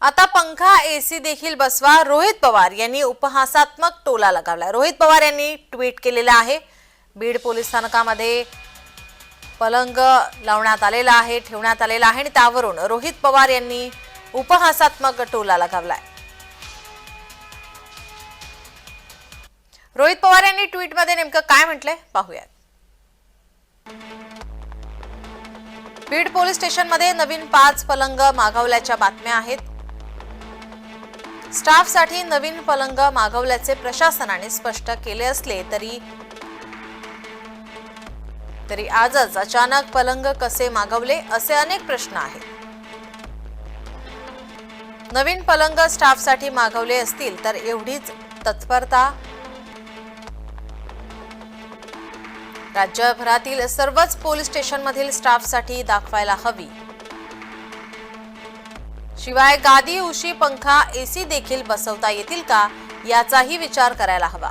आता पंखा एसी देखील बसवा, रोहित पवार यांनी उपहासात्मक टोला लगावला। रोहित पवार यांनी ट्विट केलेलं आहे। बीड पोलीस स्थानकामध्ये पलंग लावण्यात आलेला आहे, ठेवण्यात आलेला आहे आणि त्यावरून रोहित पवार यांनी उपहासात्मक टोला लगावलाय। रोहित पवार यांनी ट्विटमध्ये नेमकं काय म्हटलंय पाहूयात। बीड पोलीस स्टेशनमध्ये नवीन 5 पलंग मागवल्याच्या बातम्या आहेत। स्टाफसाठी नवीन पलंग मागवल्याचे प्रशासनाने स्पष्ट केले असले तरी आजच अचानक पलंग कसे मागवले असे अनेक प्रश्न आहेत। नवीन पलंग स्टाफसाठी मागवले असतील तर एवढीच तत्परता राज्यभरातील सर्वच पोलीस स्टेशनमधील स्टाफसाठी दाखवायला हवी। शिवाय गादी, उशी, पंखा, एसी देखील बसवता येतील का याचाही विचार करायला हवा।